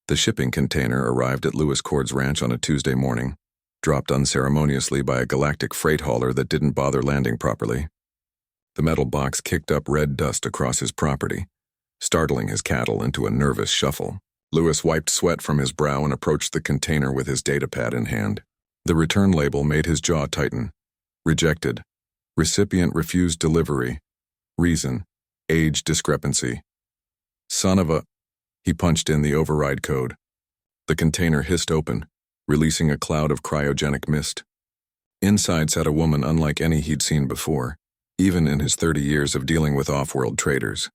The shipping container arrived at Lewis Cord's ranch on a Tuesday morning, dropped unceremoniously by a galactic freight hauler that didn't bother landing properly. The metal box kicked up red dust across his property, startling his cattle into a nervous shuffle. Lewis wiped sweat from his brow and approached the container with his datapad in hand. The return label made his jaw tighten. Rejected. Recipient refused delivery. Reason: age discrepancy. Son of a... He punched in the override code. The container hissed open, releasing a cloud of cryogenic mist. Inside sat a woman unlike any he'd seen before, even in his 30 years of dealing with off-world traders.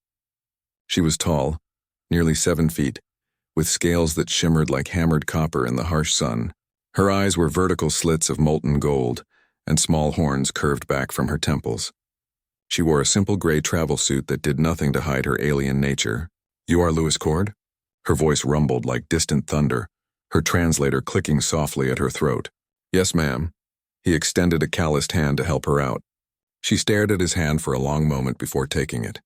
She was tall, nearly 7 feet, with scales that shimmered like hammered copper in the harsh sun. Her eyes were vertical slits of molten gold, and small horns curved back from her temples. She wore a simple gray travel suit that did nothing to hide her alien nature. "You are Lewis Cord?" Her voice rumbled like distant thunder, her translator clicking softly at her throat. "Yes, ma'am." He extended a calloused hand to help her out. She stared at his hand for a long moment before taking it.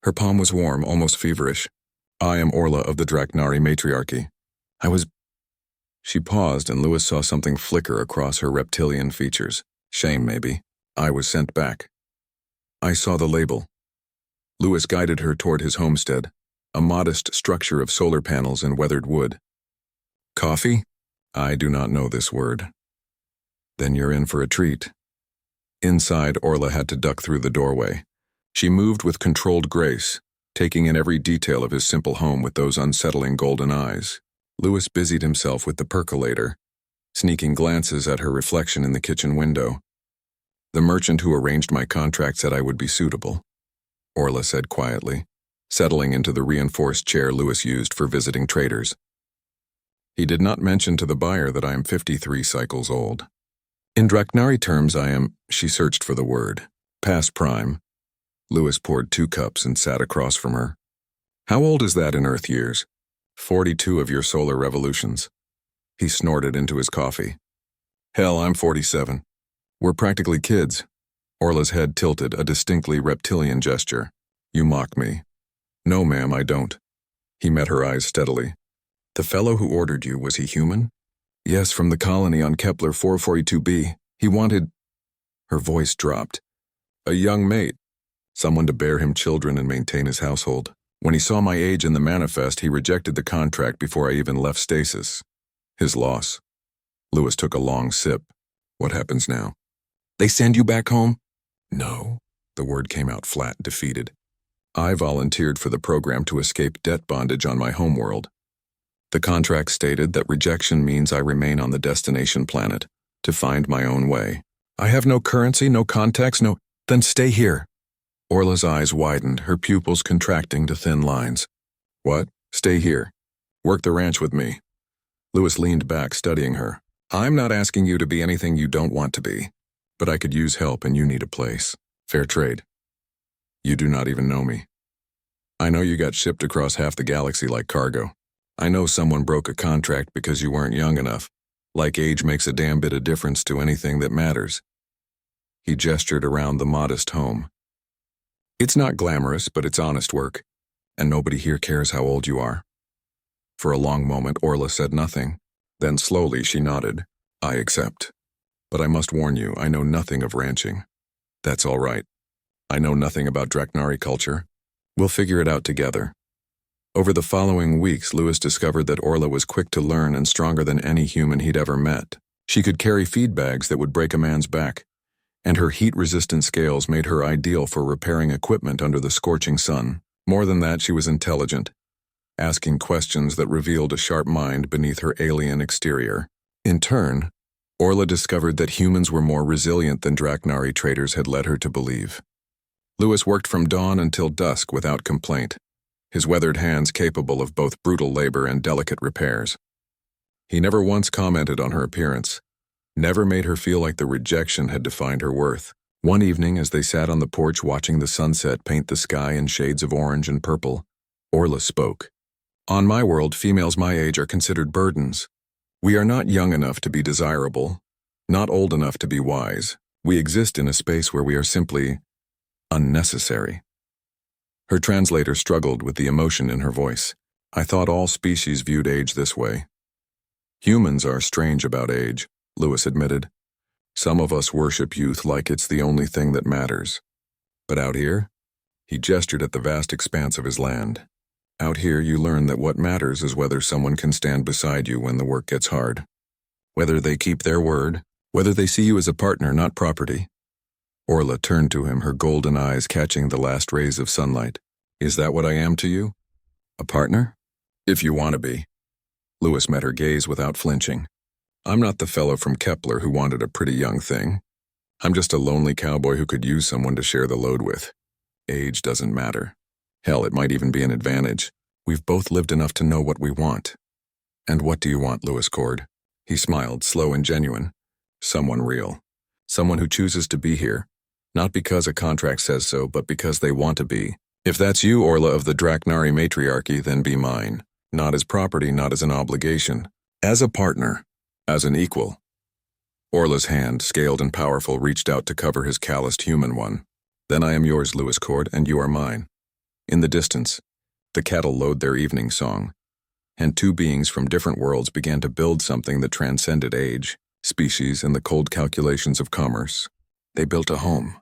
Her palm was warm, almost feverish. "I am Orla of the Draknari matriarchy. I was..." She paused, and Lewis saw something flicker across her reptilian features. Shame, maybe. "I was sent back." "I saw the label." Lewis guided her toward his homestead, a modest structure of solar panels and weathered wood. "Coffee? I do not know this word." "Then you're in for a treat." Inside, Orla had to duck through the doorway. She moved with controlled grace, taking in every detail of his simple home with those unsettling golden eyes. Lewis busied himself with the percolator, sneaking glances at her reflection in the kitchen window. "The merchant who arranged my contract said I would be suitable," Orla said quietly, settling into the reinforced chair Lewis used for visiting traders. "He did not mention to the buyer that I am 53 cycles old. In Draknari terms, I am..." She searched for the word. "Past prime." Lewis poured 2 cups and sat across from her. "How old is that in Earth years?" 42 of your solar revolutions." He snorted into his coffee. "Hell, I'm 47. We're practically kids." Orla's head tilted, a distinctly reptilian gesture. "You mock me." "No, ma'am, I don't." He met her eyes steadily. "The fellow who ordered you, was he human?" "Yes, from the colony on Kepler 442b. He wanted..." Her voice dropped. "A young mate. Someone to bear him children and maintain his household. When he saw my age in the manifest, he rejected the contract before I even left stasis. His loss." Lewis took a long sip. "What happens now?" "They send you back home?" "No." The word came out flat, defeated. "I volunteered for the program to escape debt bondage on my homeworld. The contract stated that rejection means I remain on the destination planet, to find my own way. I have no currency, no contacts, no..." "Then stay here." Orla's eyes widened, her pupils contracting to thin lines. "What? Stay here. Work the ranch with me." Lewis leaned back, studying her. "I'm not asking you to be anything you don't want to be, but I could use help and you need a place. Fair trade. You do not even know me. I know you got shipped across half the galaxy like cargo. I know someone broke a contract because you weren't young enough. Like age makes a damn bit of difference to anything that matters." He gestured around the modest home. "It's not glamorous, but it's honest work, and nobody here cares how old you are." For a long moment, Orla said nothing. Then slowly she nodded. "I accept. But I must warn you, I know nothing of ranching." "That's all right. I know nothing about Draknari culture. We'll figure it out together." Over the following weeks, Lewis discovered that Orla was quick to learn and stronger than any human he'd ever met. She could carry feed bags that would break a man's back, and her heat-resistant scales made her ideal for repairing equipment under the scorching sun. More than that, she was intelligent, asking questions that revealed a sharp mind beneath her alien exterior. In turn, Orla discovered that humans were more resilient than Draknari traders had led her to believe. Lewis worked from dawn until dusk without complaint, his weathered hands capable of both brutal labor and delicate repairs. He never once commented on her appearance, never made her feel like the rejection had defined her worth. One evening, as they sat on the porch watching the sunset paint the sky in shades of orange and purple, Orla spoke. "On my world, females my age are considered burdens. We are not young enough to be desirable, not old enough to be wise. We exist in a space where we are simply unnecessary." Her translator struggled with the emotion in her voice. I thought all species viewed age this way. Humans are strange about age, Lewis admitted. Some of us worship youth like it's the only thing that matters. But out here, he gestured at the vast expanse of his land. Out here you learn that what matters is whether someone can stand beside you when the work gets hard. Whether they keep their word, whether they see you as a partner, not property. Orla turned to him, her golden eyes catching the last rays of sunlight. Is that what I am to you? A partner? If you want to be. Lewis met her gaze without flinching. I'm not the fellow from Kepler who wanted a pretty young thing. I'm just a lonely cowboy who could use someone to share the load with. Age doesn't matter. Hell, it might even be an advantage. We've both lived enough to know what we want. And what do you want, Lewis Cord? He smiled, slow and genuine. Someone real. Someone who chooses to be here. Not because a contract says so, but because they want to be. If that's you, Orla of the Draknari matriarchy, then be mine. Not as property, not as an obligation. As a partner. As an equal. Orla's hand, scaled and powerful, reached out to cover his calloused human one. Then I am yours, Lewis Cord, and you are mine. In the distance, the cattle lowed their evening song, and two beings from different worlds began to build something that transcended age, species, and the cold calculations of commerce. They built a home.